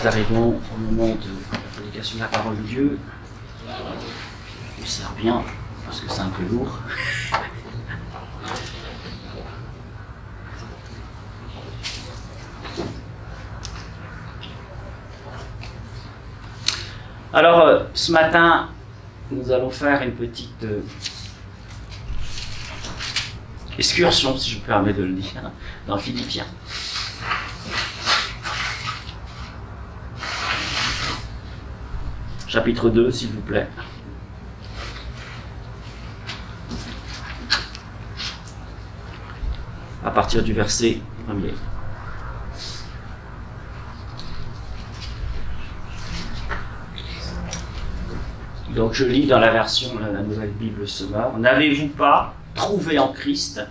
arrivons au moment de la prédication de la parole de Dieu. Je me sers bien, parce que c'est un peu lourd. Alors, ce matin, nous allons faire une petite excursion, si je me permets de le dire, dans Philippiens. Chapitre 2, s'il vous plaît. À partir du verset 1er. Donc je lis dans la version, la Nouvelle Bible Semeur. N'avez-vous pas trouvé en Christ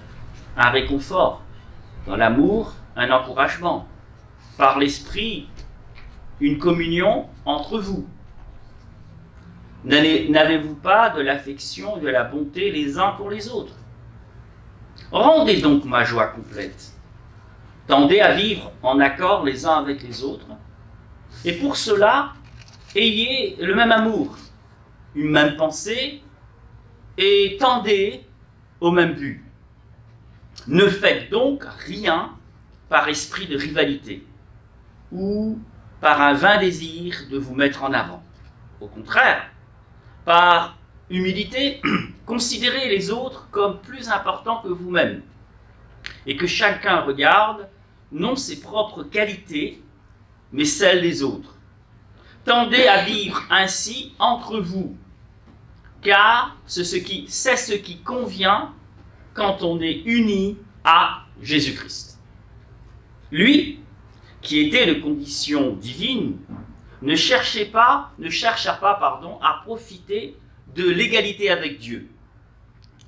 un réconfort, dans l'amour, un encouragement, par l'Esprit, une communion entre vous? N'avez-vous pas de l'affection et de la bonté les uns pour les autres? Rendez donc ma joie complète. Tendez à vivre en accord les uns avec les autres, et pour cela, ayez le même amour, une même pensée, et tendez au même but. Ne faites donc rien par esprit de rivalité, ou par un vain désir de vous mettre en avant. Au contraire, par humilité, considérez les autres comme plus importants que vous-même, et que chacun regarde non ses propres qualités, mais celles des autres. Tendez à vivre ainsi entre vous, car c'est ce qui convient quand on est uni à Jésus-Christ. Lui, qui était de condition divine, ne chercha pas, à profiter de l'égalité avec Dieu.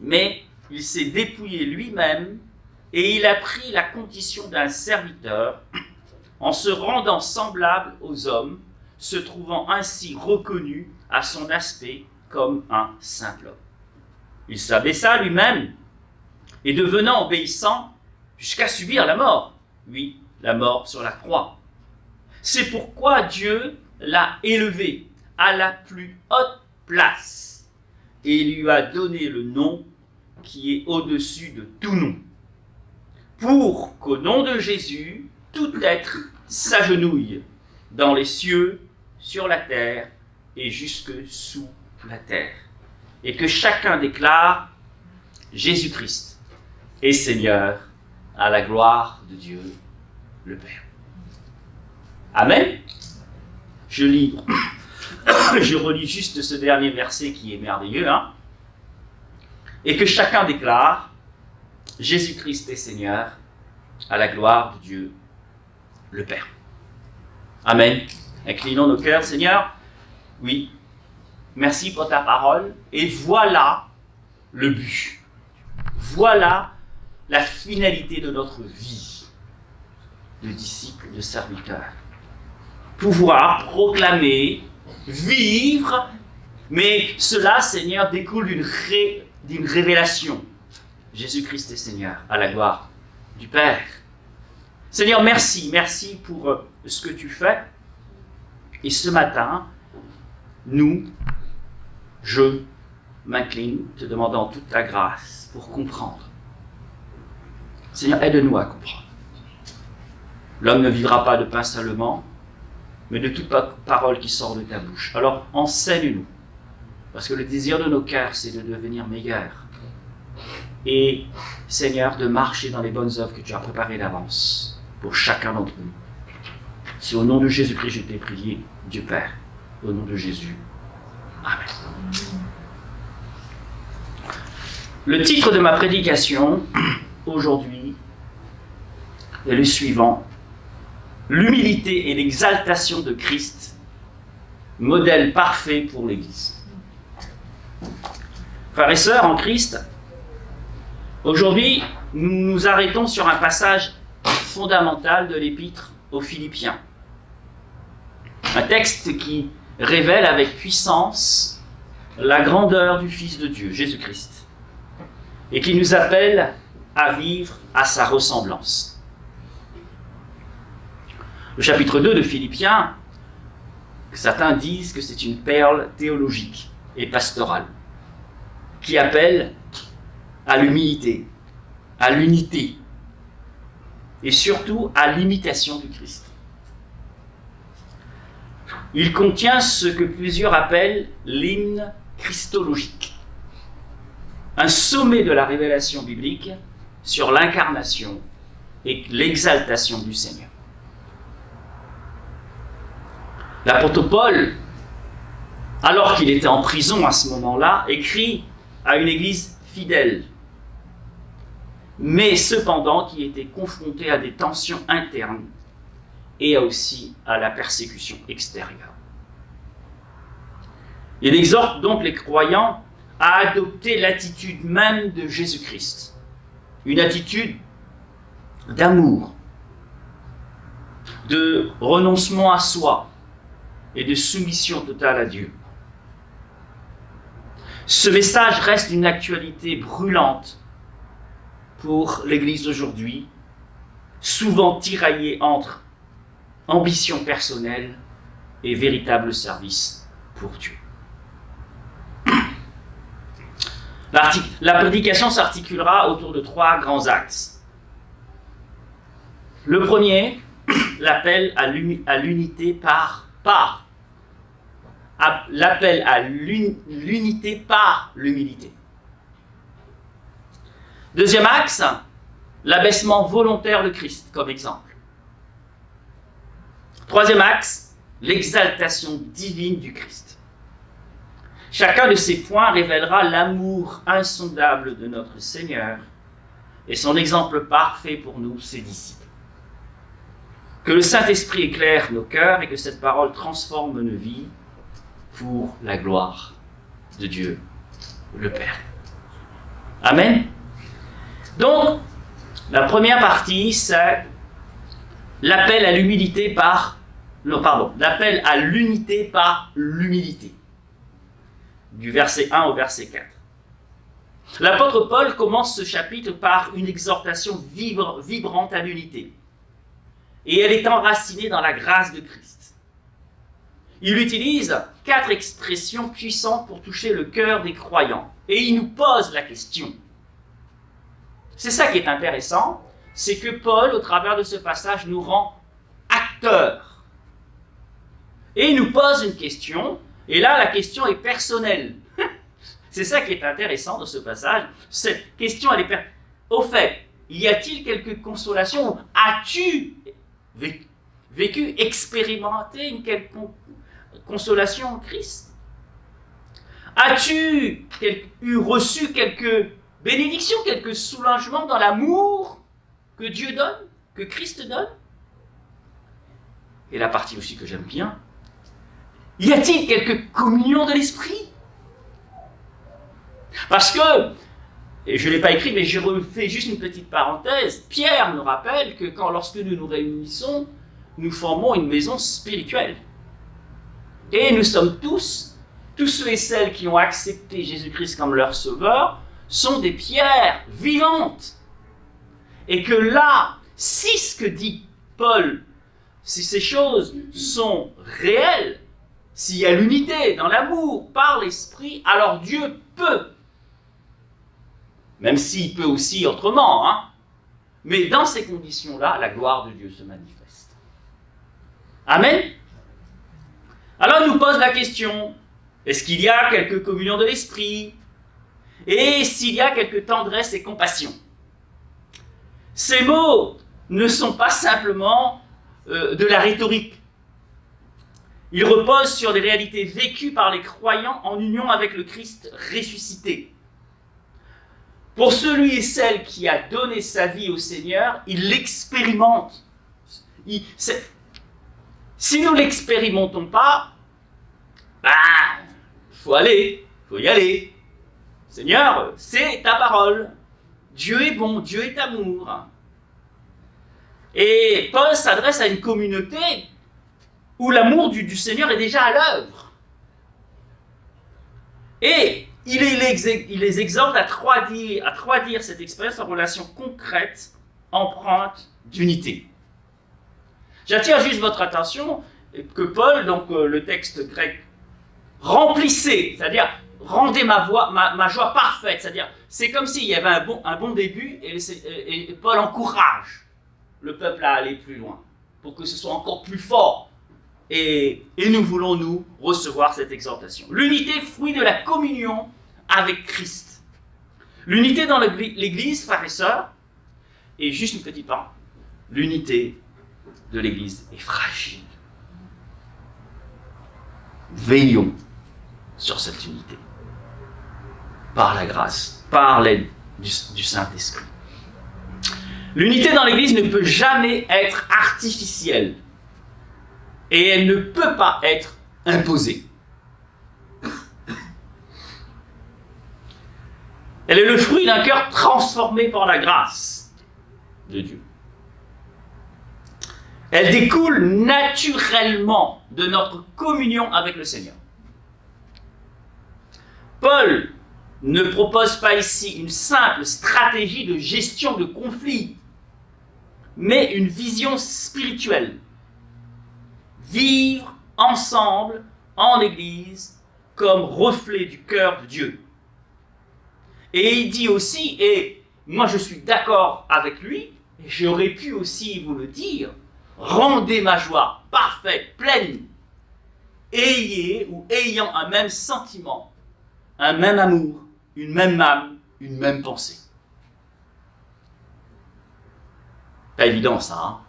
Mais il s'est dépouillé lui-même et il a pris la condition d'un serviteur en se rendant semblable aux hommes, se trouvant ainsi reconnu à son aspect comme un simple homme. Il s'abaissa lui-même et devenant obéissant jusqu'à subir la mort. Oui, la mort sur la croix. C'est pourquoi Dieu l'a élevé à la plus haute place et lui a donné le nom qui est au-dessus de tout nom, pour qu'au nom de Jésus, tout être s'agenouille dans les cieux, sur la terre et jusque sous la terre, et que chacun déclare Jésus-Christ est Seigneur, à la gloire de Dieu le Père. Amen. Je relis juste ce dernier verset qui est merveilleux, et que chacun déclare Jésus-Christ est Seigneur, à la gloire de Dieu le Père. Amen. Inclinons nos cœurs, Seigneur. Oui, merci pour ta parole. Et voilà le but. Voilà la finalité de notre vie de disciples, de serviteurs. Pouvoir proclamer, vivre, mais cela, Seigneur, découle d'une révélation. Jésus-Christ est Seigneur, à la gloire du Père. Seigneur, merci pour ce que tu fais. Et ce matin, je m'incline, te demandant toute ta grâce pour comprendre. Seigneur, aide-nous à comprendre. L'homme ne vivra pas de pain seulement, mais de toute parole qui sort de ta bouche. Alors, enseigne-nous, parce que le désir de nos cœurs, c'est de devenir meilleurs. Et, Seigneur, de marcher dans les bonnes œuvres que tu as préparées d'avance pour chacun d'entre nous. C'est au nom de Jésus-Christ que je t'ai prié, Dieu Père, au nom de Jésus. Amen. Le titre de ma prédication, aujourd'hui, est le suivant: l'humilité et l'exaltation de Christ, modèle parfait pour l'Église. Frères et sœurs en Christ, aujourd'hui, nous nous arrêtons sur un passage fondamental de l'Épître aux Philippiens. Un texte qui révèle avec puissance la grandeur du Fils de Dieu, Jésus-Christ, et qui nous appelle à vivre à sa ressemblance. Le chapitre 2 de Philippiens Certains disent que c'est une perle théologique et pastorale qui appelle à l'humilité, à l'unité et surtout à l'imitation du Christ. Il contient ce que plusieurs appellent l'hymne christologique, un sommet de la révélation biblique sur l'incarnation et l'exaltation du Seigneur. L'apôtre Paul, alors qu'il était en prison à ce moment-là, écrit à une église fidèle, mais cependant qui était confrontée à des tensions internes et aussi à la persécution extérieure. Il exhorte donc les croyants à adopter l'attitude même de Jésus-Christ, une attitude d'amour, de renoncement à soi et de soumission totale à Dieu. Ce message reste d'une actualité brûlante pour l'Église d'aujourd'hui, souvent tiraillée entre ambition personnelle et véritable service pour Dieu. La prédication s'articulera autour de 3 grands axes. Le premier, l'appel à l'unité l'appel à l'unité par l'humilité. Deuxième axe, l'abaissement volontaire de Christ comme exemple. Troisième axe, l'exaltation divine du Christ. Chacun de ces points révélera l'amour insondable de notre Seigneur et son exemple parfait pour nous, ses disciples. Que le Saint-Esprit éclaire nos cœurs et que cette parole transforme nos vies pour la gloire de Dieu, le Père. Amen. Donc, la première partie, c'est l'appel à l'humilité l'appel à l'unité par l'humilité. Du verset 1 au verset 4. L'apôtre Paul commence ce chapitre par une exhortation vibrante à l'unité. Et elle est enracinée dans la grâce de Christ. Il utilise 4 expressions puissantes pour toucher le cœur des croyants. Et il nous pose la question. C'est ça qui est intéressant, c'est que Paul, au travers de ce passage, nous rend acteurs. Et il nous pose une question, et là, la question est personnelle. C'est ça qui est intéressant dans ce passage. Cette question, elle est personnelle. Au fait, y a-t-il quelques consolations? As-tu vécu, expérimenté une quelconque consolation en Christ? As-tu reçu quelques bénédictions, quelques soulagements dans l'amour que Dieu donne, que Christ donne? Et la partie aussi que j'aime bien, y a-t-il quelques communions de l'esprit? Parce que, et je ne l'ai pas écrit, mais je refais juste une petite parenthèse, Pierre nous rappelle que lorsque nous nous réunissons, nous formons une maison spirituelle. Et nous sommes tous ceux et celles qui ont accepté Jésus-Christ comme leur sauveur, sont des pierres vivantes. Et que là, si ce que dit Paul, si ces choses sont réelles, s'il y a l'unité dans l'amour, par l'esprit, alors Dieu peut. Même s'il peut aussi autrement, mais dans ces conditions-là, la gloire de Dieu se manifeste. Amen. Alors il nous pose la question, est-ce qu'il y a quelques communions de l'esprit? Et s'il y a quelque tendresse et compassion? Ces mots ne sont pas simplement de la rhétorique. Ils reposent sur des réalités vécues par les croyants en union avec le Christ ressuscité. Pour celui et celle qui a donné sa vie au Seigneur, il l'expérimente. Si nous ne l'expérimentons pas, faut y aller. Seigneur, c'est ta parole. Dieu est bon, Dieu est amour. Et Paul s'adresse à une communauté où l'amour du Seigneur est déjà à l'œuvre. Et il les exhorte à traduire cette expérience en relation concrète, empreinte d'unité. J'attire juste votre attention, que Paul, donc le texte grec, remplissez, c'est-à-dire rendez ma joie parfaite, c'est-à-dire c'est comme s'il y avait un bon début et Paul encourage le peuple à aller plus loin pour que ce soit encore plus fort. Et nous voulons, nous, recevoir cette exhortation. L'unité, fruit de la communion avec Christ. L'unité dans l'Église, frères et sœurs, et juste une petite parenthèse, l'unité de l'Église est fragile. Veillons sur cette unité, par la grâce, par l'aide du Saint-Esprit. L'unité dans l'Église ne peut jamais être artificielle et elle ne peut pas être imposée. Elle est le fruit d'un cœur transformé par la grâce de Dieu. Elle découle naturellement de notre communion avec le Seigneur. Paul ne propose pas ici une simple stratégie de gestion de conflits, mais une vision spirituelle. Vivre ensemble en Église comme reflet du cœur de Dieu. Et il dit aussi, et moi je suis d'accord avec lui, et j'aurais pu aussi vous le dire, rendez ma joie parfaite, pleine, ayant un même sentiment, un même amour, une même âme, une même pensée. Pas évident ça, hein?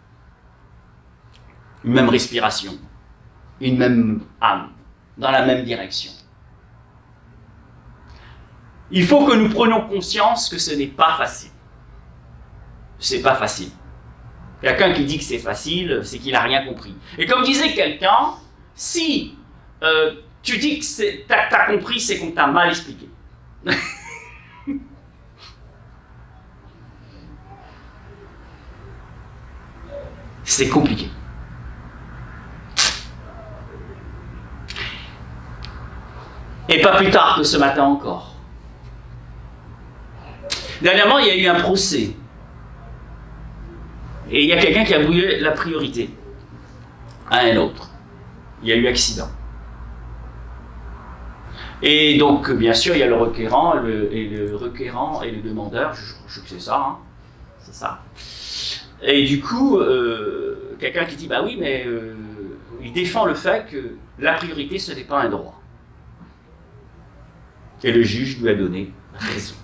Une même respiration, une même âme, dans la même direction. Il faut que nous prenions conscience que ce n'est pas facile. C'est pas facile. Quelqu'un qui dit que c'est facile, c'est qu'il n'a rien compris. Et comme disait quelqu'un, si tu dis que t'as compris, c'est qu'on t'a mal expliqué. C'est compliqué. Et pas plus tard que ce matin encore. Dernièrement, il y a eu un procès. Et il y a quelqu'un qui a brûlé la priorité à un autre. Il y a eu accident. Et donc, bien sûr, il y a le requérant et le demandeur. Je sais que c'est ça, hein. C'est ça. Et du coup, quelqu'un qui dit, bah oui, mais il défend le fait que la priorité, ce n'est pas un droit. Et le juge lui a donné raison.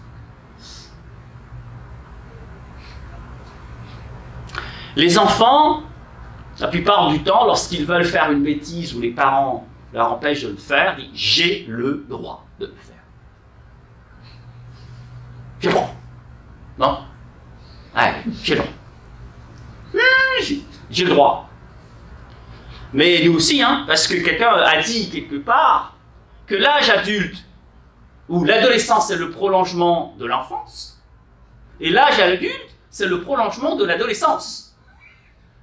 Les enfants, la plupart du temps, lorsqu'ils veulent faire une bêtise ou les parents leur empêchent de le faire, disent « j'ai le droit de le faire ». J'ai le droit. Non? Allez, j'ai le droit. J'ai le droit. Mais nous aussi, hein, parce que quelqu'un a dit quelque part que l'âge adulte ou l'adolescence, c'est le prolongement de l'enfance, et l'âge adulte, c'est le prolongement de l'adolescence.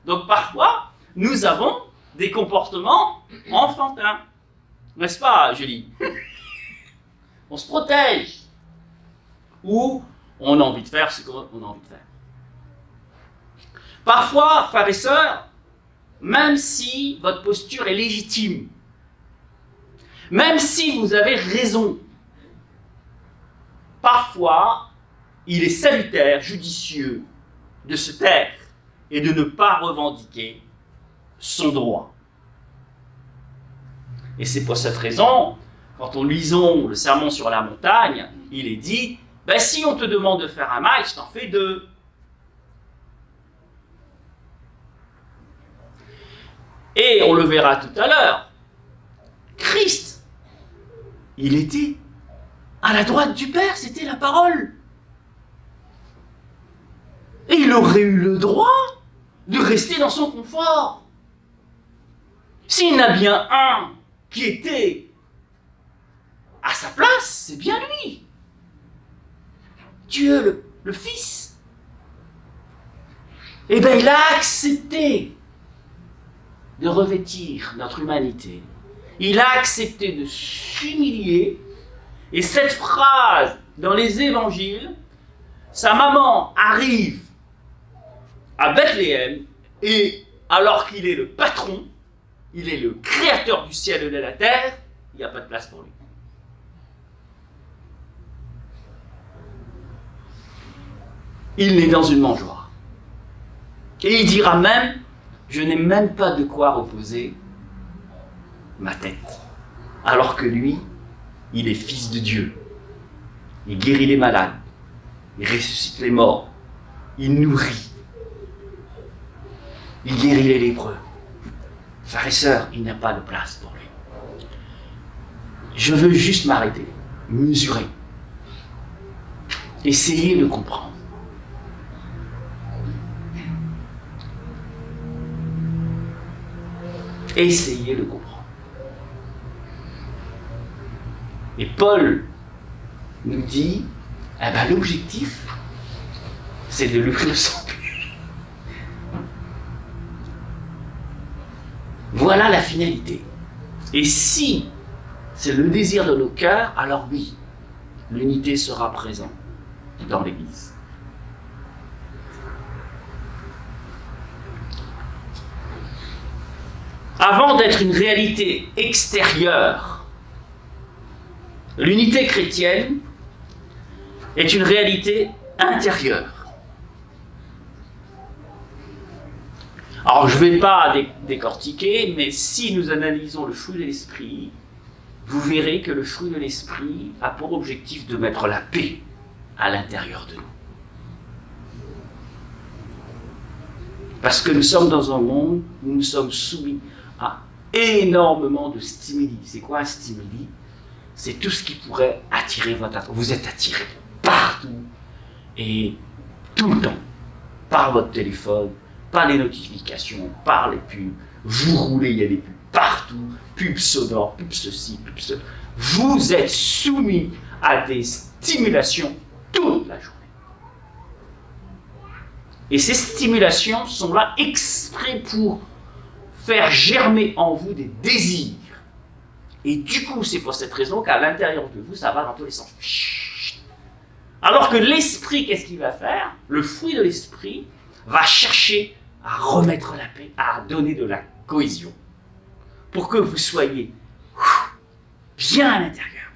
Donc parfois, nous avons des comportements enfantins. N'est-ce pas, Julie? On se protège. Ou on a envie de faire ce qu'on a envie de faire. Parfois, frères et sœurs, même si votre posture est légitime, même si vous avez raison, parfois, il est salutaire, judicieux, de se taire et de ne pas revendiquer son droit. Et c'est pour cette raison, quand on lisons le sermon sur la montagne, il est dit, ben, si on te demande de faire un mal, je t'en fais 2. Et on le verra tout à l'heure, Christ, il était à la droite du Père, c'était la parole. Et il aurait eu le droit de rester dans son confort. S'il y en a bien un qui était à sa place, c'est bien lui. Dieu, le Fils. Eh bien, il a accepté de revêtir notre humanité. Il a accepté de s'humilier. Et cette phrase dans les évangiles, sa maman arrive à Bethléem et alors qu'il est le patron, il est le créateur du ciel et de la terre, il n'y a pas de place pour lui. Il est dans une mangeoire. Et il dira même, je n'ai même pas de quoi reposer ma tête. Alors que lui, il est fils de Dieu. Il guérit les malades. Il ressuscite les morts. Il nourrit. Il guérit les lépreux. Frères et sœurs, il n'y a pas de place pour lui. Je veux juste m'arrêter, mesurer, essayer de comprendre. Essayez de comprendre. Et Paul nous dit, l'objectif, c'est de lui ressembler. Voilà la finalité. Et si c'est le désir de nos cœurs, alors oui, l'unité sera présente dans l'Église. Avant d'être une réalité extérieure, l'unité chrétienne est une réalité intérieure. Alors, je ne vais pas décortiquer, mais si nous analysons le fruit de l'esprit, vous verrez que le fruit de l'esprit a pour objectif de mettre la paix à l'intérieur de nous. Parce que nous sommes dans un monde où nous sommes soumis à énormément de stimuli. C'est quoi un stimuli? C'est tout ce qui pourrait attirer votre attention. Vous êtes attiré partout et tout le temps par votre téléphone, par les notifications, par les pubs. Vous roulez, il y a des pubs partout, pubs sonores, pubs ceci, pubs cela. Vous êtes soumis à des stimulations toute la journée. Et ces stimulations sont là exprès pour faire germer en vous des désirs. Et du coup, c'est pour cette raison qu'à l'intérieur de vous, ça va dans tous les sens. Alors que l'esprit, qu'est-ce qu'il va faire? Le fruit de l'esprit va chercher à remettre la paix, à donner de la cohésion, pour que vous soyez bien à l'intérieur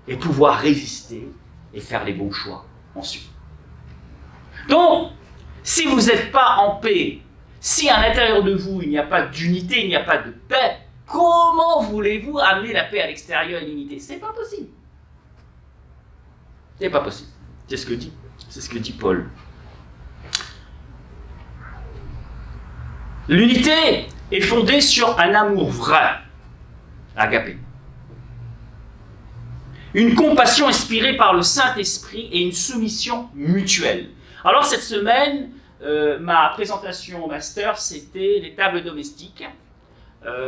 et pouvoir résister et faire les bons choix ensuite. Donc, si vous n'êtes pas en paix, si à l'intérieur de vous il n'y a pas d'unité, il n'y a pas de paix, comment voulez-vous amener la paix à l'extérieur et l'unité? C'est pas possible. C'est pas possible. C'est ce que dit Paul. L'unité est fondée sur un amour vrai, agapé. Une compassion inspirée par le Saint-Esprit et une soumission mutuelle. Alors cette semaine, ma présentation au master, c'était les tables domestiques.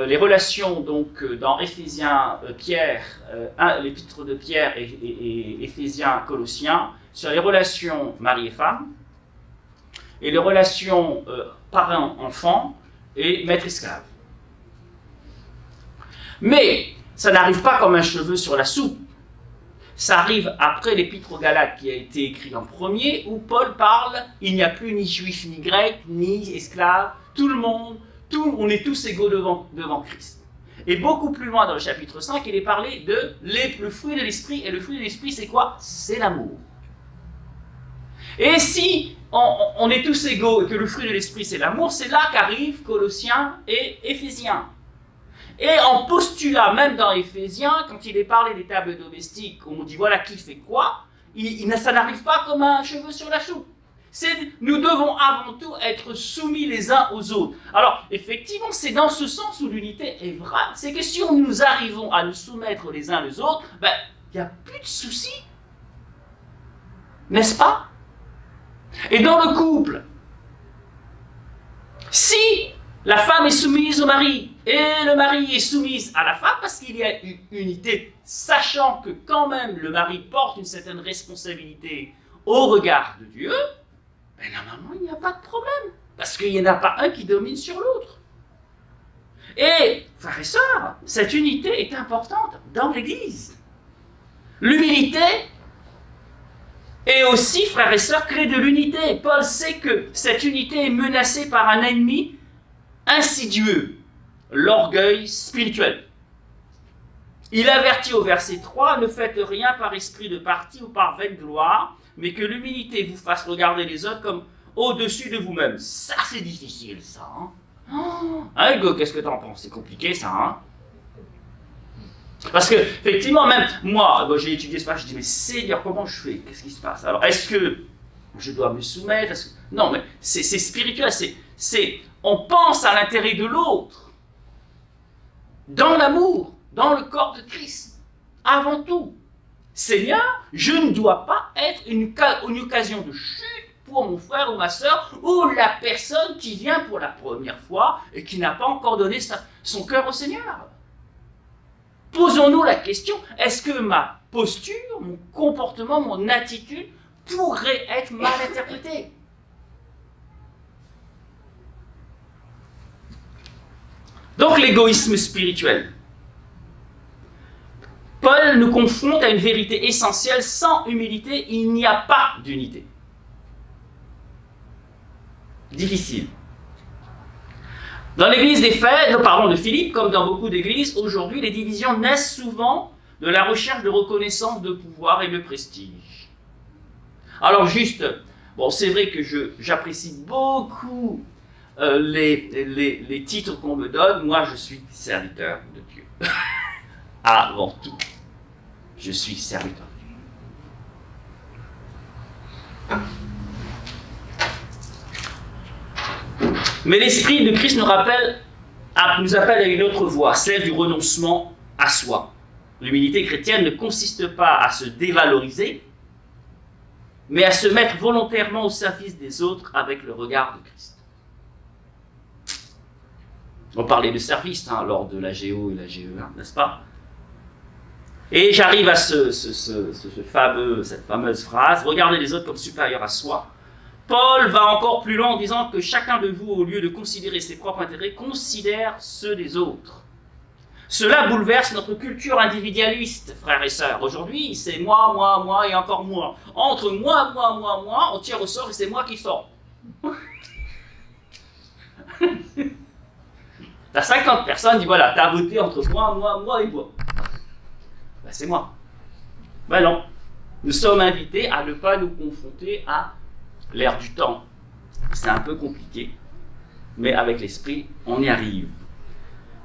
Les relations donc dans Éphésiens, Pierre, l'épître de Pierre et Éphésiens, Colossiens, sur les relations mari et femme, et les relations parent-enfant et maître-esclave. Mais ça n'arrive pas comme un cheveu sur la soupe. Ça arrive après l'épître aux Galates qui a été écrit en premier, où Paul parle, il n'y a plus ni juif, ni grec, ni esclave, tout le monde, on est tous égaux devant Christ. Et beaucoup plus loin dans le chapitre 5, il est parlé de le fruit de l'esprit, et le fruit de l'esprit c'est quoi? C'est l'amour. Et si on est tous égaux et que le fruit de l'esprit c'est l'amour, c'est là qu'arrivent Colossiens et Éphésiens. Et en postulat, même dans Éphésiens, quand il est parlé des tables domestiques, on dit voilà qui fait quoi, ça n'arrive pas comme un cheveu sur la soupe. Nous devons avant tout être soumis les uns aux autres. Alors, effectivement, c'est dans ce sens où l'unité est vraie. C'est que si nous arrivons à nous soumettre les uns les autres, il n'y a plus de soucis. N'est-ce pas? Et dans le couple, si la femme est soumise au mari et le mari est soumis à la femme parce qu'il y a une unité, sachant que quand même le mari porte une certaine responsabilité au regard de Dieu, normalement il n'y a pas de problème parce qu'il n'y en a pas un qui domine sur l'autre. Et, frères et sœurs, cette unité est importante dans l'Église. L'humilité est aussi, frères et sœurs, clé de l'unité. Paul sait que cette unité est menacée par un ennemi insidieux. l'orgueil spirituel. Il avertit au verset 3, ne faites rien par esprit de parti ou par vaine gloire, mais que l'humilité vous fasse regarder les autres comme au-dessus de vous-même. Ça, c'est difficile, ça. Hein, Hugo, qu'est-ce que t'en penses? C'est compliqué, ça, hein? Parce que, effectivement, même moi, j'ai étudié ce passage, je dis, mais Seigneur, comment je fais? Qu'est-ce qui se passe? Alors, est-ce que je dois me soumettre? Non, mais c'est spirituel, on pense à l'intérêt de l'autre, dans l'amour, dans le corps de Christ, avant tout. Seigneur, je ne dois pas être une occasion de chute pour mon frère ou ma soeur, ou la personne qui vient pour la première fois et qui n'a pas encore donné son cœur au Seigneur. Posons-nous la question, est-ce que ma posture, mon comportement, mon attitude pourrait être mal interprétée? Donc l'égoïsme spirituel. Paul nous confronte à une vérité essentielle, sans humilité, il n'y a pas d'unité. Difficile. Dans l'église de Philippe, comme dans beaucoup d'églises, aujourd'hui, les divisions naissent souvent de la recherche de reconnaissance, de pouvoir et de prestige. Alors juste, c'est vrai que j'apprécie beaucoup les titres qu'on me donne. Moi, je suis serviteur de Dieu. Avant tout, je suis serviteur de Dieu. Mais l'Esprit de Christ nous appelle à une autre voie, celle du renoncement à soi. L'humilité chrétienne ne consiste pas à se dévaloriser, mais à se mettre volontairement au service des autres avec le regard de Christ. On parlait de service lors de la Géo et la GE1, n'est-ce pas? Et j'arrive à cette fameuse phrase, regardez les autres comme supérieurs à soi. Paul va encore plus loin en disant que chacun de vous, au lieu de considérer ses propres intérêts, considère ceux des autres. Cela bouleverse notre culture individualiste, frères et sœurs. Aujourd'hui, c'est moi et encore moi. Entre moi, on tire au sort et c'est moi qui sors. T'as 50 personnes, dis voilà, t'as voté entre moi et moi. Ben, c'est moi. Ben non. Nous sommes invités à ne pas nous confronter à l'ère du temps. C'est un peu compliqué, mais avec l'Esprit, on y arrive.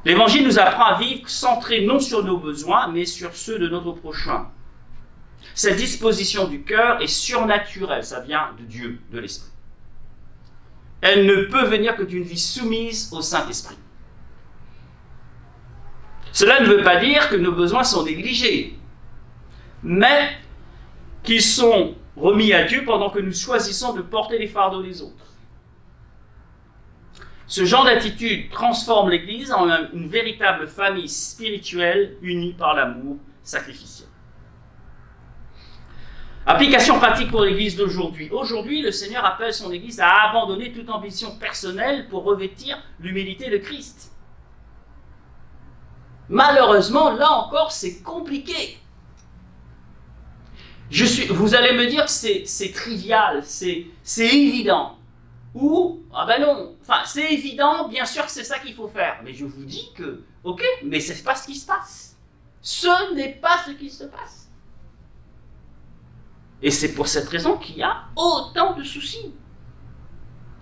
L'Évangile nous apprend à vivre centré non sur nos besoins, mais sur ceux de notre prochain. Cette disposition du cœur est surnaturelle, ça vient de Dieu, de l'Esprit. Elle ne peut venir que d'une vie soumise au Saint-Esprit. Cela ne veut pas dire que nos besoins sont négligés, mais qu'ils sont remis à Dieu pendant que nous choisissons de porter les fardeaux des autres. Ce genre d'attitude transforme l'Église en une véritable famille spirituelle unie par l'amour sacrificiel. Application pratique pour l'Église d'aujourd'hui. Aujourd'hui, le Seigneur appelle son Église à abandonner toute ambition personnelle pour revêtir l'humilité de Christ. Malheureusement, là encore, c'est compliqué. Vous allez me dire que c'est trivial, c'est évident. Ou, non, c'est évident, bien sûr que c'est ça qu'il faut faire. Mais je vous dis que, ok, mais c'est pas ce qui se passe. Ce n'est pas ce qui se passe. Et c'est pour cette raison qu'il y a autant de soucis.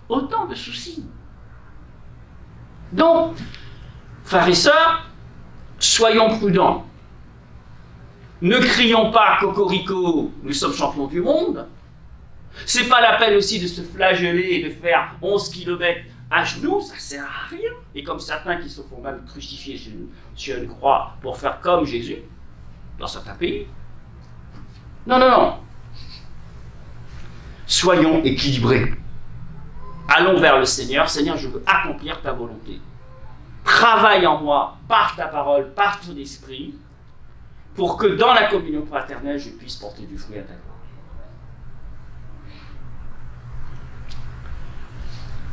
Autant de soucis. Donc, frères et sœurs, soyons prudents. Ne crions pas cocorico, nous sommes champions du monde. C'est pas la peine aussi de se flageller et de faire 11 km à genoux, ça sert à rien. Et comme certains qui se font même crucifier sur une croix pour faire comme Jésus, dans certains pays. Non. Soyons équilibrés. Allons vers le Seigneur. Seigneur, je veux accomplir ta volonté. Travaille en moi, par ta parole, par ton esprit, pour que dans la communion fraternelle, je puisse porter du fruit à ta gloire.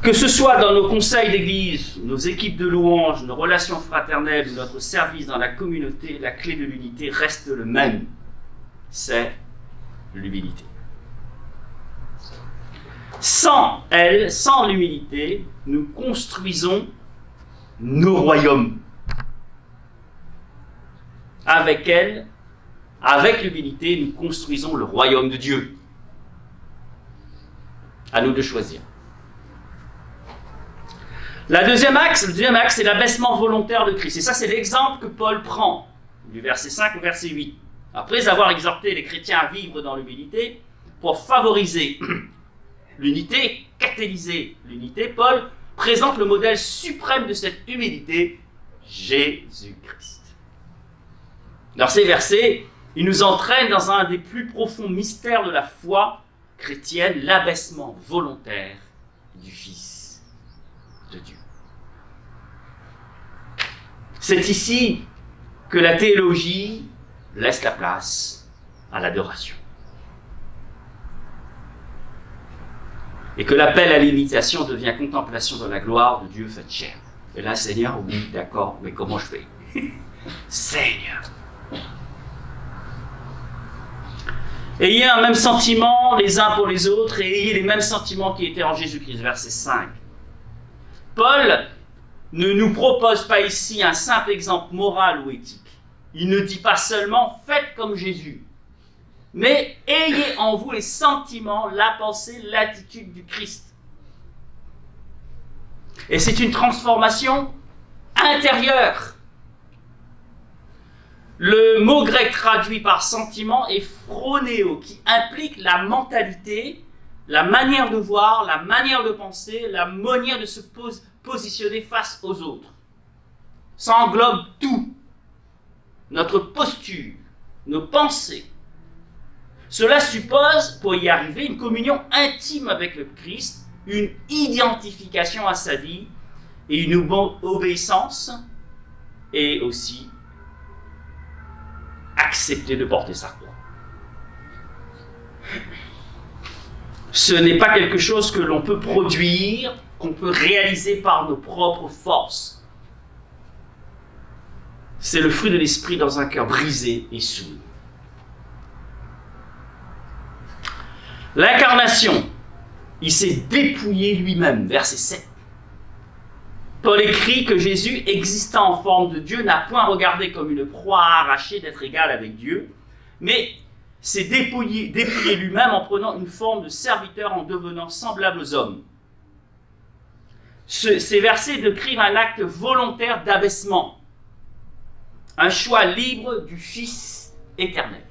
Que ce soit dans nos conseils d'église, nos équipes de louanges, nos relations fraternelles ou notre service dans la communauté, la clé de l'unité reste le même. C'est l'humilité. Sans elle, sans l'humilité, nous construisons nos royaumes. Avec elle, avec l'humilité, nous construisons le royaume de Dieu. À nous de choisir. Le deuxième axe, c'est l'abaissement volontaire de Christ. Et ça, c'est l'exemple que Paul prend, du verset 5 au verset 8. Après avoir exhorté les chrétiens à vivre dans l'humilité, pour favoriser l'unité, catalyser l'unité, Paul présente le modèle suprême de cette humilité, Jésus-Christ. Dans ces versets, il nous entraîne dans un des plus profonds mystères de la foi chrétienne, l'abaissement volontaire du Fils de Dieu. C'est ici que la théologie laisse la place à l'adoration. Et que l'appel à l'imitation devient contemplation de la gloire de Dieu faite chair. Et là, Seigneur, oui, d'accord, mais comment je fais? Seigneur. Ayez un même sentiment les uns pour les autres et ayez les mêmes sentiments qui étaient en Jésus-Christ, verset 5. Paul ne nous propose pas ici un simple exemple moral ou éthique. Il ne dit pas seulement « faites comme Jésus », mais ayez en vous les sentiments, la pensée, l'attitude du Christ. Et c'est une transformation intérieure. Le mot grec traduit par sentiment est phronéo, qui implique la mentalité, la manière de voir, la manière de penser, la manière de se positionner face aux autres. Ça englobe tout. Notre posture, nos pensées. Cela suppose, pour y arriver, une communion intime avec le Christ, une identification à sa vie et une obéissance, et aussi accepter de porter sa croix. Ce n'est pas quelque chose que l'on peut produire, qu'on peut réaliser par nos propres forces. C'est le fruit de l'esprit dans un cœur brisé et souillé. L'incarnation, il s'est dépouillé lui-même, verset 7. Paul écrit que Jésus, existant en forme de Dieu, n'a point regardé comme une proie à arracher d'être égal avec Dieu, mais s'est dépouillé lui-même en prenant une forme de serviteur, en devenant semblable aux hommes. Ces versets décrivent un acte volontaire d'abaissement, un choix libre du Fils éternel.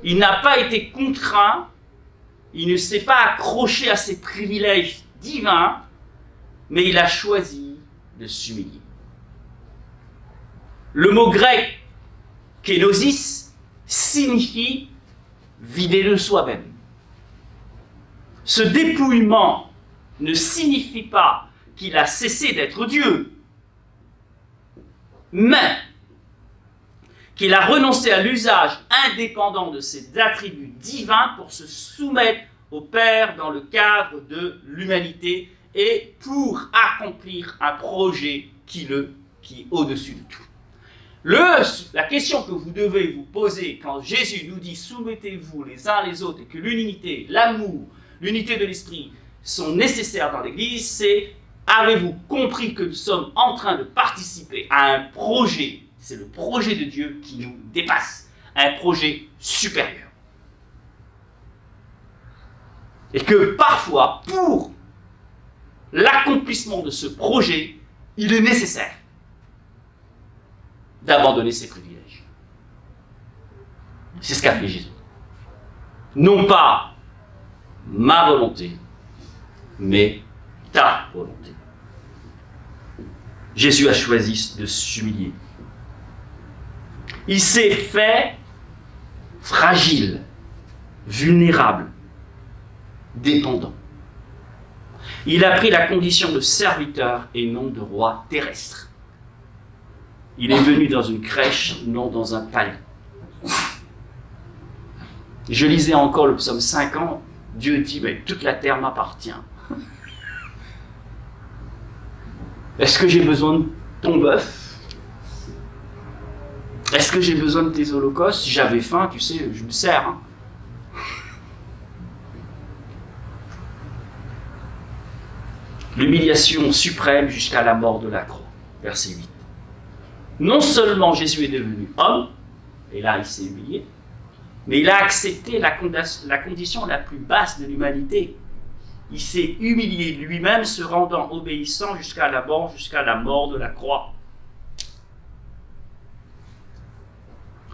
Il n'a pas été contraint, il ne s'est pas accroché à ses privilèges divins, mais il a choisi de s'humilier. Le mot grec kénosis signifie vider de soi-même. Ce dépouillement ne signifie pas qu'il a cessé d'être Dieu, mais qu'il a renoncé à l'usage indépendant de ses attributs divins pour se soumettre au Père dans le cadre de l'humanité et pour accomplir un projet qui est au-dessus de tout. La question que vous devez vous poser quand Jésus nous dit « soumettez-vous les uns les autres » et que l'unité, l'amour, l'unité de l'esprit sont nécessaires dans l'Église, c'est « avez-vous compris que nous sommes en train de participer à un projet ?» C'est le projet de Dieu qui nous dépasse, un projet supérieur. Et que parfois, pour l'accomplissement de ce projet, il est nécessaire d'abandonner ses privilèges. C'est ce qu'a fait Jésus. Non pas ma volonté, mais ta volonté. Jésus a choisi de s'humilier. Il s'est fait fragile, vulnérable, dépendant. Il a pris la condition de serviteur et non de roi terrestre. Il est venu dans une crèche, non dans un palais. Je lisais encore le psaume 50, Dieu dit, mais toute la terre m'appartient. Est-ce que j'ai besoin de ton bœuf? Est-ce que j'ai besoin de tes holocaustes? Si j'avais faim, tu sais, je me sers. Hein. L'humiliation suprême jusqu'à la mort de la croix. Verset 8. Non seulement Jésus est devenu homme, et là il s'est humilié, mais il a accepté la condition la plus basse de l'humanité. Il s'est humilié lui-même, se rendant obéissant jusqu'à la mort de la croix.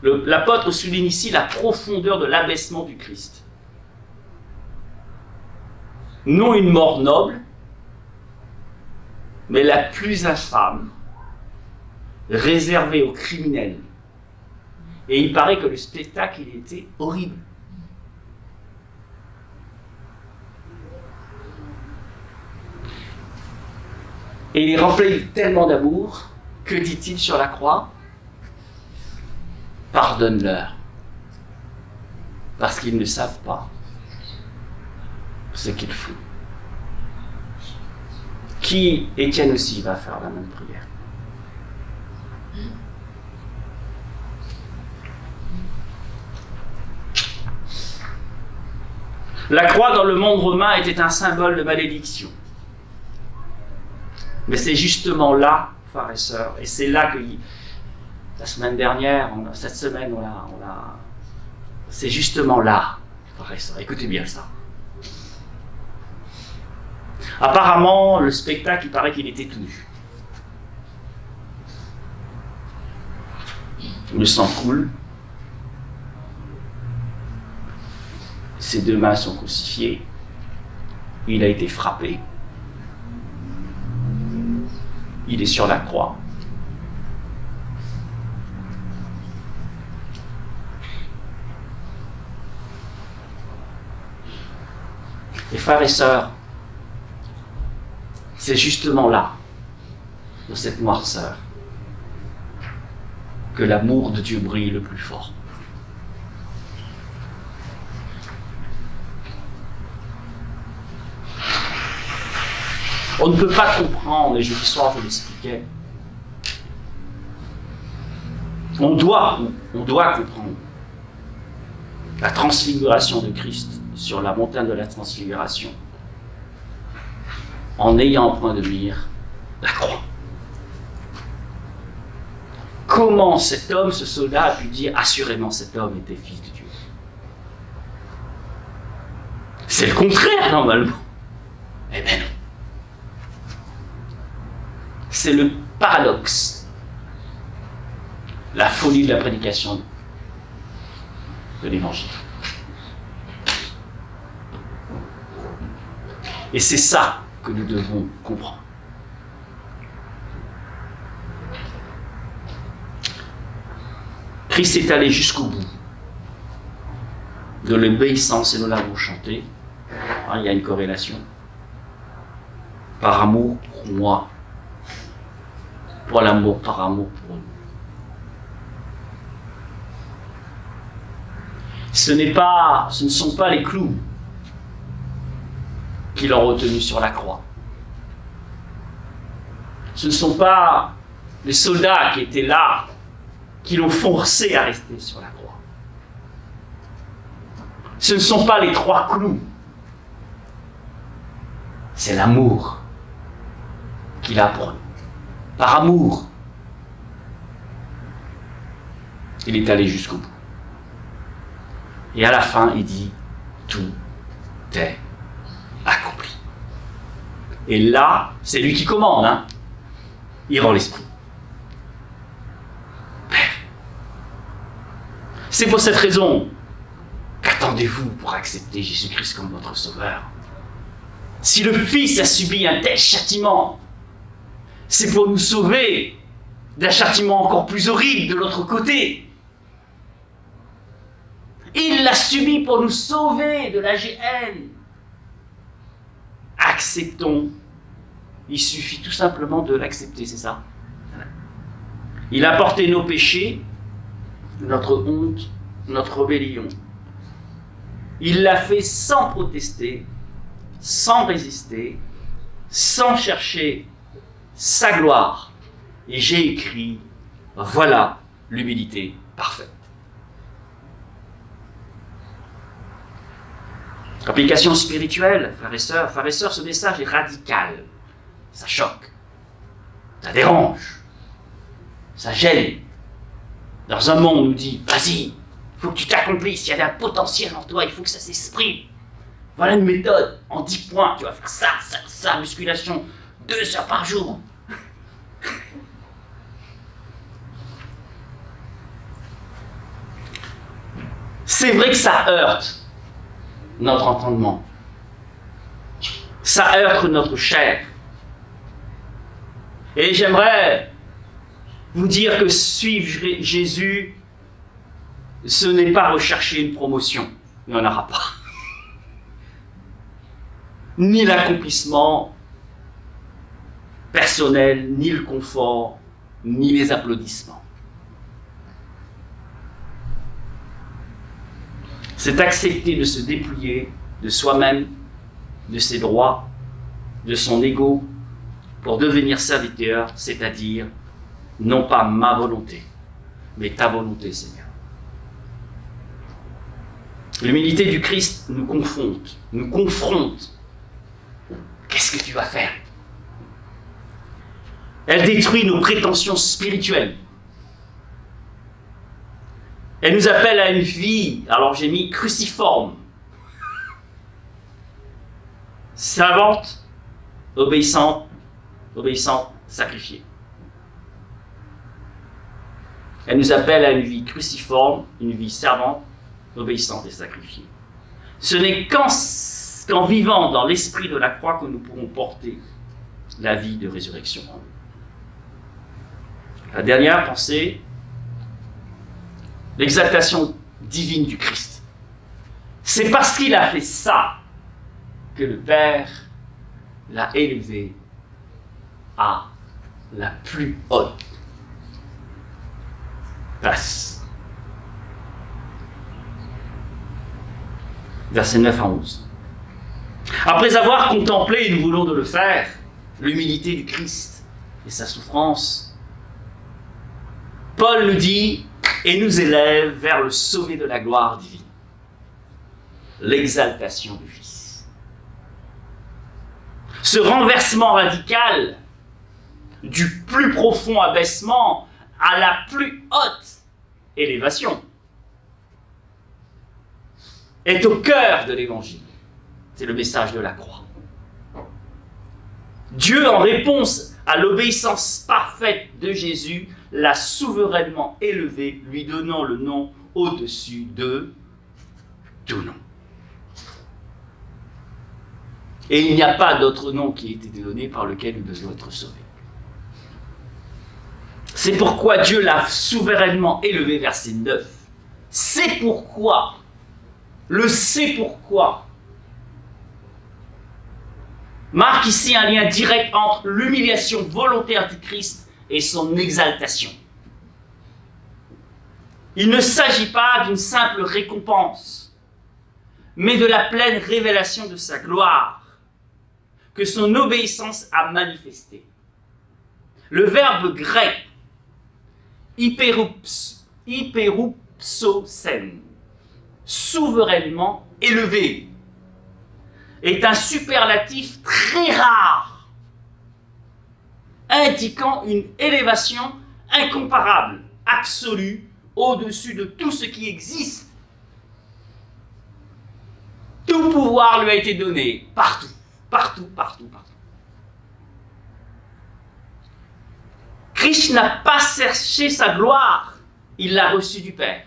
L'apôtre souligne ici la profondeur de l'abaissement du Christ. Non une mort noble, mais la plus infâme, réservée aux criminels. Et il paraît que le spectacle, il était horrible. Et il est rempli tellement d'amour, que dit-il sur la croix? Pardonne-leur, parce qu'ils ne savent pas ce qu'ils font. Qui, Étienne aussi, va faire la même prière. La croix dans le monde romain était un symbole de malédiction. Mais c'est justement là, frères et sœurs, et c'est là que la semaine dernière, cette semaine, c'est justement là, frères et sœurs, écoutez bien ça. Apparemment, le spectacle, il paraît qu'il était tout nu. Le sang coule. Ses deux mains sont crucifiées. Il a été frappé. Il est sur la croix. Et frères et sœurs, c'est justement là, dans cette noirceur, que l'amour de Dieu brille le plus fort. On ne peut pas comprendre, et jeudi soir je l'expliquais, on doit comprendre la transfiguration de Christ sur la montagne de la transfiguration en ayant en point de mire la croix. Comment cet homme, ce soldat, a pu dire assurément cet homme était fils de Dieu? C'est le contraire normalement. Eh bien non. C'est le paradoxe, la folie de la prédication de l'Évangile. Et c'est ça que nous devons comprendre. Christ est allé jusqu'au bout de l'obéissance, et nous l'avons chanté. Il y a une corrélation. Par amour pour moi. Pour l'amour, par amour pour nous. Ce ne sont pas les clous qui l'ont retenu sur la croix. Ce ne sont pas les soldats qui étaient là qui l'ont forcé à rester sur la croix. Ce ne sont pas les 3 clous. C'est l'amour qu'il a pour nous. Par amour, il est allé jusqu'au bout. Et à la fin, il dit, tout est accompli. Et là, c'est lui qui commande, hein. Il rend l'esprit. Père. C'est pour cette raison qu'attendez-vous pour accepter Jésus-Christ comme votre sauveur? Si le Fils a subi un tel châtiment, c'est pour nous sauver d'un châtiment encore plus horrible de l'autre côté. Il l'a subi pour nous sauver de la géhenne. Acceptons. Il suffit tout simplement de l'accepter, c'est ça. Il a porté nos péchés, notre honte, notre rébellion. Il l'a fait sans protester, sans résister, sans chercher sa gloire. Et j'ai écrit, voilà l'humilité parfaite. Application spirituelle, frères et sœurs, ce message est radical. ça choque, ça dérange, ça gêne. Dans un monde, on nous dit, vas-y, il faut que tu t'accomplisses, il y a un potentiel en toi, il faut que ça s'exprime. Voilà une méthode, en 10 points, tu vas faire ça, musculation, 2 heures par jour. C'est vrai que ça heurte notre entendement. Ça heurte notre chair. Et j'aimerais vous dire que suivre Jésus, ce n'est pas rechercher une promotion. Il n'y en aura pas. Ni l'accomplissement personnel, ni le confort, ni les applaudissements. C'est accepter de se dépouiller de soi-même, de ses droits, de son ego, pour devenir serviteur, c'est-à-dire non pas ma volonté, mais ta volonté, Seigneur. L'humilité du Christ nous confronte. Qu'est-ce que tu vas faire? Elle détruit nos prétentions spirituelles. Elle nous appelle à une vie, alors j'ai mis cruciforme, servante, obéissante, sacrifiée. Elle nous appelle à une vie cruciforme, une vie servante, obéissante et sacrifiée. Ce n'est qu'en vivant dans l'esprit de la croix que nous pourrons porter la vie de résurrection en nous. La dernière pensée, l'exaltation divine du Christ. C'est parce qu'il a fait ça que le Père l'a élevé à la plus haute place. Versets 9 à 11. Après avoir contemplé, et nous voulons de le faire, l'humilité du Christ et sa souffrance, Paul nous dit et nous élève vers le sommet de la gloire divine, l'exaltation du Fils. Ce renversement radical du plus profond abaissement à la plus haute élévation est au cœur de l'Évangile. C'est le message de la croix. Dieu, en réponse à l'obéissance parfaite de Jésus, l'a souverainement élevé, lui donnant le nom au-dessus de tout nom. Et il n'y a pas d'autre nom qui ait été donné par lequel nous devons être sauvés. C'est pourquoi Dieu l'a souverainement élevé, verset 9. C'est pourquoi, marque ici un lien direct entre l'humiliation volontaire du Christ et son exaltation. Il ne s'agit pas d'une simple récompense, mais de la pleine révélation de sa gloire, que son obéissance a manifestée. Le verbe grec hyperoupsosen, souverainement élevé, est un superlatif très rare, indiquant une élévation incomparable, absolue, au-dessus de tout ce qui existe. Tout pouvoir lui a été donné, partout. Christ n'a pas cherché sa gloire, il l'a reçue du Père.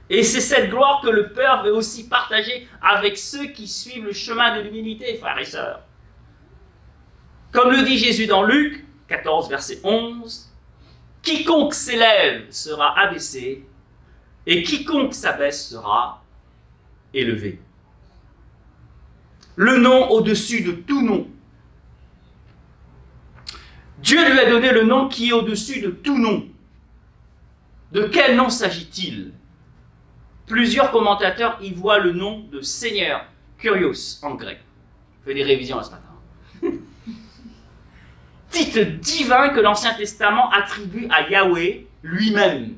Et c'est cette gloire que le Père veut aussi partager avec ceux qui suivent le chemin de l'humilité, frères et sœurs. Comme le dit Jésus dans Luc 14, verset 11, « Quiconque s'élève sera abaissé, et quiconque s'abaisse sera élevé. » Le nom au-dessus de tout nom. Dieu lui a donné le nom qui est au-dessus de tout nom. De quel nom s'agit-il? Plusieurs commentateurs y voient le nom de Seigneur, Kyrios en grec. Je fais des révisions là ce matin. Titre divin que l'Ancien Testament attribue à Yahweh lui-même.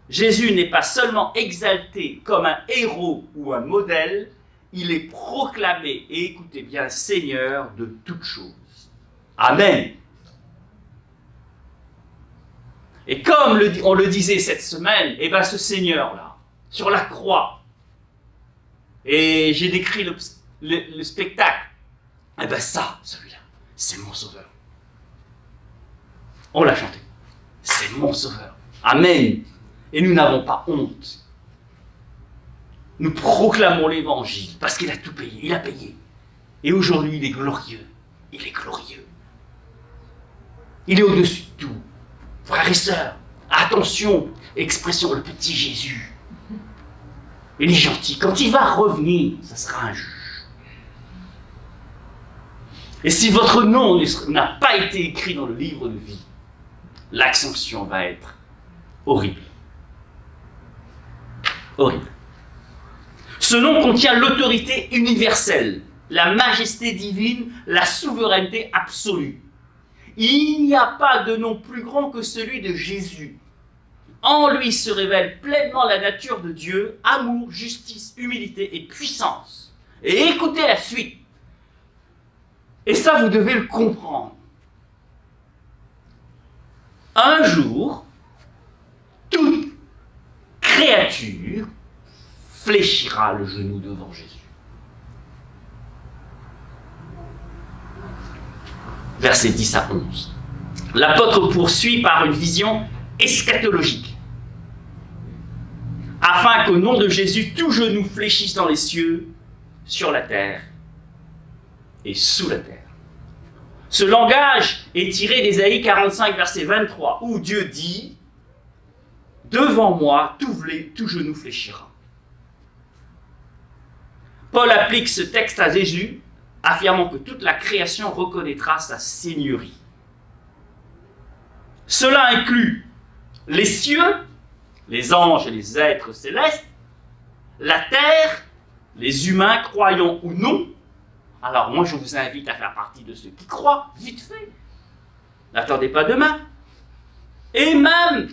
Jésus n'est pas seulement exalté comme un héros ou un modèle, il est proclamé, et écoutez bien, Seigneur de toutes choses. Amen. Et comme on le disait cette semaine, eh bien ce Seigneur-là, sur la croix, et j'ai décrit le spectacle, eh bien ça, celui-là, c'est mon sauveur. On l'a chanté. C'est mon sauveur. Amen. Et nous n'avons pas honte. Nous proclamons l'évangile parce qu'il a tout payé. Il a payé. Et aujourd'hui, il est glorieux. Il est glorieux. Il est au-dessus de tout. Frères et sœurs, attention, expression, le petit Jésus. Il est gentil. Quand il va revenir, ça sera un juge. Et si votre nom n'a pas été écrit dans le livre de vie, l'ascension va être horrible. Horrible. Ce nom contient l'autorité universelle, la majesté divine, la souveraineté absolue. Il n'y a pas de nom plus grand que celui de Jésus. En lui se révèle pleinement la nature de Dieu, amour, justice, humilité et puissance. Et écoutez la suite. Et ça, vous devez le comprendre. Un jour, toute créature fléchira le genou devant Jésus. Versets 10 à 11. L'apôtre poursuit par une vision eschatologique. Afin qu'au nom de Jésus, tout genou fléchisse dans les cieux, sur la terre et sous la terre. Ce langage est tiré d'Ésaïe 45, verset 23, où Dieu dit « Devant moi, tout genou fléchira ». Paul applique ce texte à Jésus, affirmant que toute la création reconnaîtra sa seigneurie. Cela inclut les cieux, les anges et les êtres célestes, la terre, les humains, croyants ou non. Alors moi je vous invite à faire partie de ceux qui croient, vite fait. N'attendez pas demain. Et même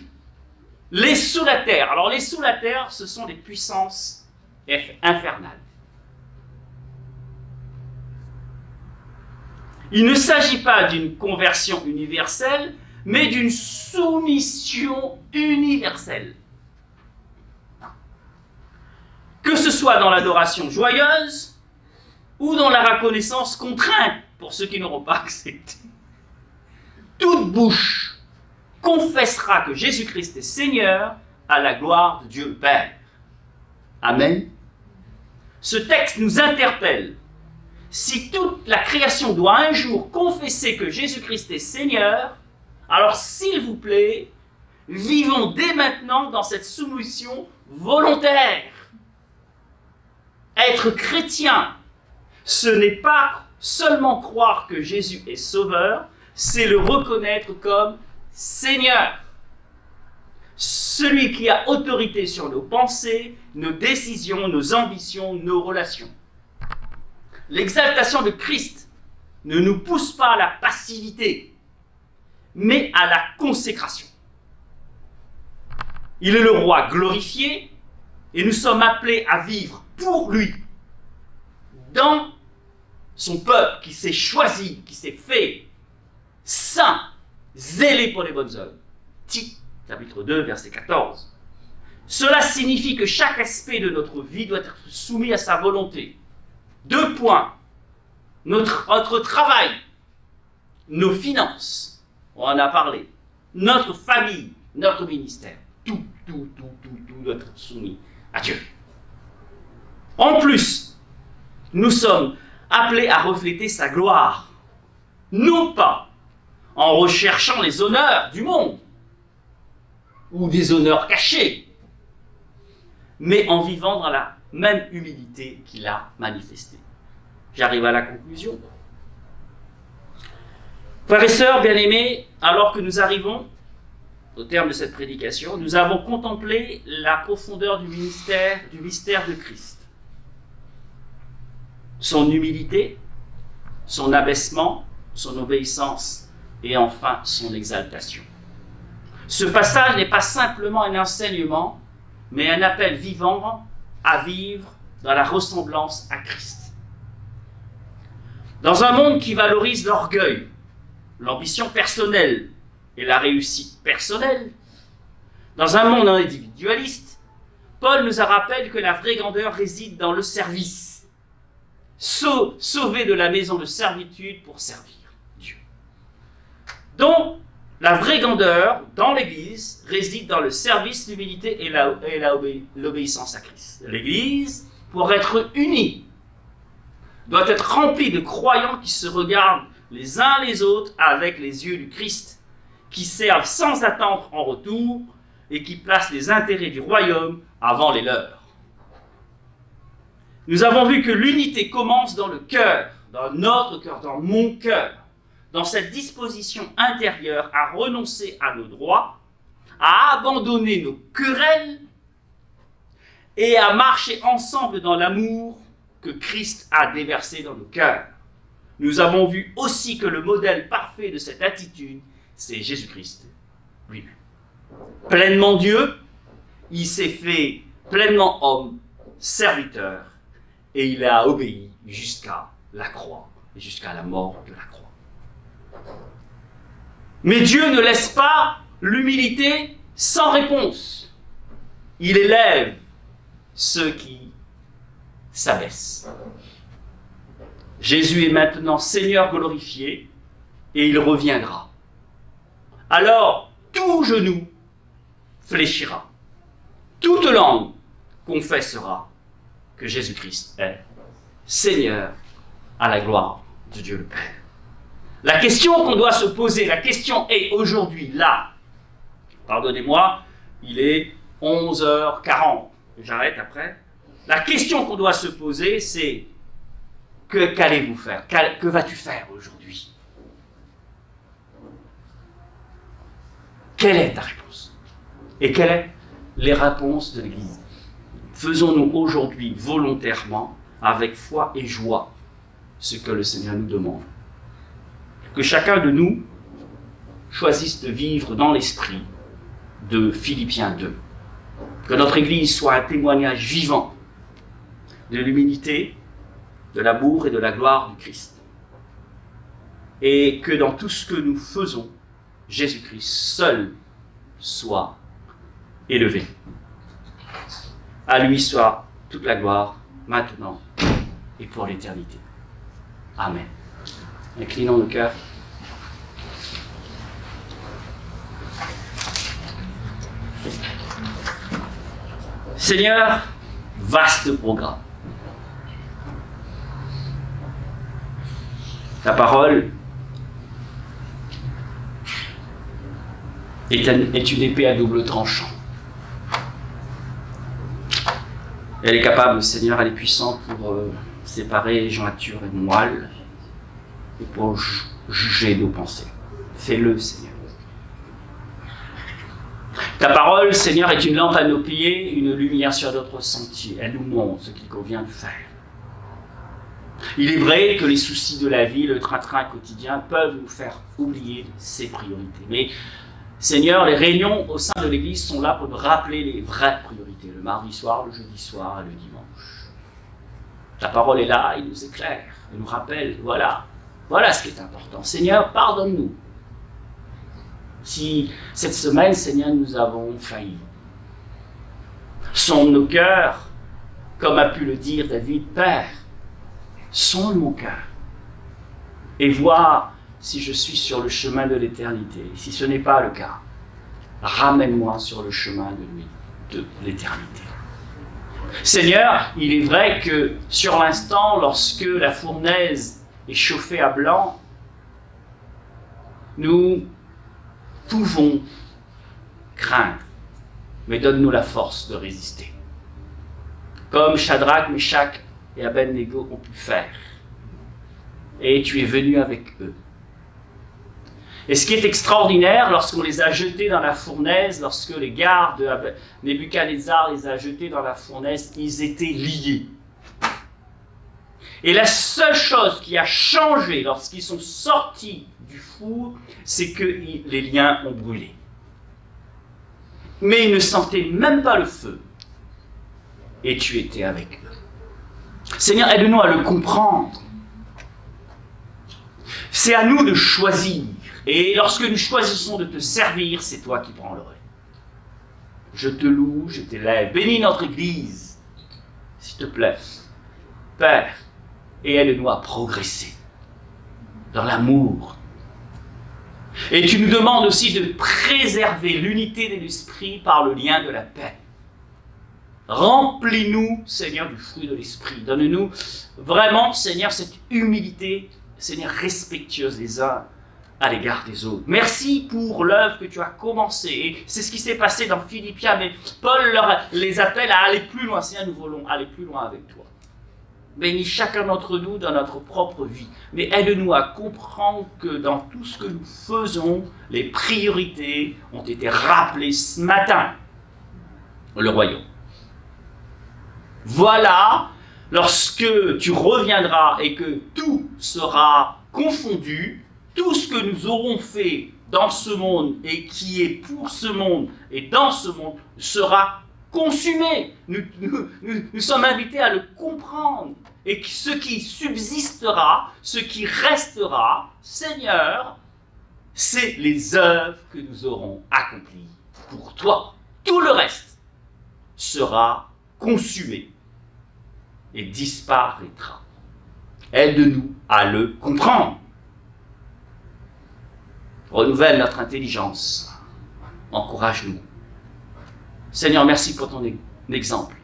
les sous la terre. Alors les sous la terre, ce sont des puissances infernales. Il ne s'agit pas d'une conversion universelle, mais d'une soumission universelle. Que ce soit dans l'adoration joyeuse ou dans la reconnaissance contrainte pour ceux qui n'auront pas accepté. Toute bouche confessera que Jésus-Christ est Seigneur à la gloire de Dieu le Père. Amen. Ce texte nous interpelle. Si toute la création doit un jour confesser que Jésus-Christ est Seigneur, alors s'il vous plaît, vivons dès maintenant dans cette soumission volontaire. Être chrétien, ce n'est pas seulement croire que Jésus est Sauveur, c'est le reconnaître comme Seigneur. Celui qui a autorité sur nos pensées, nos décisions, nos ambitions, nos relations. L'exaltation de Christ ne nous pousse pas à la passivité, mais à la consécration. Il est le roi glorifié et nous sommes appelés à vivre pour lui, dans son peuple qui s'est choisi, qui s'est fait saint, zélé pour les bonnes œuvres. Tite, chapitre 2, verset 14. Cela signifie que chaque aspect de notre vie doit être soumis à sa volonté. 2 points. Notre travail, nos finances, on en a parlé, notre famille, notre ministère, tout doit être soumis à Dieu. En plus, nous sommes appelés à refléter sa gloire, non pas en recherchant les honneurs du monde ou des honneurs cachés, mais en vivant dans la même humilité qu'il a manifestée. J'arrive à la conclusion. Frères et sœurs bien-aimés, alors que nous arrivons au terme de cette prédication, nous avons contemplé la profondeur du mystère de Christ. Son humilité, son abaissement, son obéissance et enfin son exaltation. Ce passage n'est pas simplement un enseignement, mais un appel vivant à vivre dans la ressemblance à Christ. Dans un monde qui valorise l'orgueil, l'ambition personnelle et la réussite personnelle, dans un monde individualiste, Paul nous rappelle que la vraie grandeur réside dans le service. Sauvé de la maison de servitude pour servir Dieu. Donc, la vraie grandeur dans l'Église réside dans le service, l'humilité et l'obéissance à Christ. L'Église, pour être unie, doit être remplie de croyants qui se regardent les uns les autres avec les yeux du Christ, qui servent sans attendre en retour et qui placent les intérêts du royaume avant les leurs. Nous avons vu que l'unité commence dans le cœur, dans notre cœur, dans mon cœur, dans cette disposition intérieure à renoncer à nos droits, à abandonner nos querelles et à marcher ensemble dans l'amour que Christ a déversé dans nos cœurs. Nous avons vu aussi que le modèle parfait de cette attitude, c'est Jésus-Christ lui-même. Pleinement Dieu, il s'est fait pleinement homme, serviteur, et il a obéi jusqu'à la croix, jusqu'à la mort de la croix. Mais Dieu ne laisse pas l'humilité sans réponse. Il élève ceux qui s'abaissent. Jésus est maintenant Seigneur glorifié et il reviendra. Alors, tout genou fléchira. Toute langue confessera que Jésus-Christ est Seigneur à la gloire de Dieu le Père. La question qu'on doit se poser, la question est aujourd'hui, là. Pardonnez-moi, il est 11h40. J'arrête après. La question qu'on doit se poser, c'est qu'allez-vous faire? Que vas-tu faire aujourd'hui? Quelle est ta réponse? Et quelles sont les réponses de l'Église? Faisons-nous aujourd'hui volontairement, avec foi et joie, ce que le Seigneur nous demande. Que chacun de nous choisisse de vivre dans l'esprit de Philippiens 2. Que notre Église soit un témoignage vivant de l'humilité, de l'amour et de la gloire du Christ. Et que dans tout ce que nous faisons, Jésus-Christ seul soit élevé. À lui soit toute la gloire, maintenant et pour l'éternité. Amen. Inclinons nos cœurs. Seigneur, vaste programme. Ta parole est une épée à double tranchant. Elle est capable, Seigneur, elle est puissante pour séparer jointure et moelle et pour juger nos pensées. Fais-le, Seigneur. Ta parole, Seigneur, est une lampe à nos pieds, une lumière sur notre sentier. Elle nous montre ce qu'il convient de faire. Il est vrai que les soucis de la vie, le train-train quotidien peuvent nous faire oublier ces priorités. Mais, Seigneur, les réunions au sein de l'Église sont là pour nous rappeler les vraies priorités. Le mardi soir, le jeudi soir et le dimanche. Ta parole est là, il nous éclaire, il nous rappelle, voilà ce qui est important. Seigneur, pardonne-nous. Si cette semaine, Seigneur, nous avons failli. Sonde nos cœurs, comme a pu le dire David, Père, sonde mon cœur et vois si je suis sur le chemin de l'éternité. Si ce n'est pas le cas, ramène-moi sur le chemin de l'éternité. Seigneur, il est vrai que sur l'instant, lorsque la fournaise est chauffée à blanc, nous pouvons craindre, mais donne-nous la force de résister. Comme Shadrach, Meshach et Abednego ont pu faire. Et tu es venu avec eux. Et ce qui est extraordinaire, lorsqu'on les a jetés dans la fournaise, lorsque les gardes de Nebuchadnezzar les a jetés dans la fournaise, ils étaient liés. Et la seule chose qui a changé lorsqu'ils sont sortis du four, c'est que les liens ont brûlé. Mais ils ne sentaient même pas le feu. Et tu étais avec eux. Seigneur, aide-nous à le comprendre. C'est à nous de choisir. Et lorsque nous choisissons de te servir, c'est toi qui prends le relais. Je te loue, je t'élève. Bénis notre Église, s'il te plaît. Père, et aide-nous à progresser dans l'amour. Et tu nous demandes aussi de préserver l'unité de l'esprit par le lien de la paix. Remplis-nous, Seigneur, du fruit de l'esprit. Donne-nous vraiment, Seigneur, cette humilité, Seigneur, respectueuse les uns à l'égard des autres. Merci pour l'œuvre que tu as commencée. Et c'est ce qui s'est passé dans Philippiens, mais Paul les appelle à aller plus loin. Seigneur, nous voulons aller plus loin avec toi. Bénis chacun d'entre nous dans notre propre vie. Mais aide-nous à comprendre que dans tout ce que nous faisons, les priorités ont été rappelées ce matin. Le royaume. Voilà, lorsque tu reviendras et que tout sera confondu, tout ce que nous aurons fait dans ce monde et qui est pour ce monde et dans ce monde sera consumé. Nous sommes invités à le comprendre. Et ce qui subsistera, ce qui restera, Seigneur, c'est les œuvres que nous aurons accomplies pour toi. Tout le reste sera consumé et disparaîtra. Aide-nous à le comprendre. Renouvelle notre intelligence. Encourage-nous. Seigneur, merci pour ton exemple.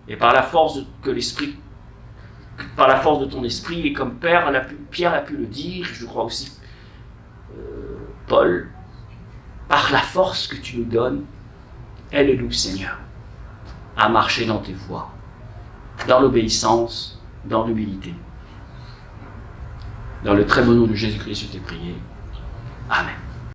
Et par la force de ton esprit, et comme Pierre a pu le dire, je crois aussi Paul, par la force que tu nous donnes, aide-nous, Seigneur, à marcher dans tes voies, dans l'obéissance, dans l'humilité. Dans le très beau nom de Jésus-Christ, je t'ai prié.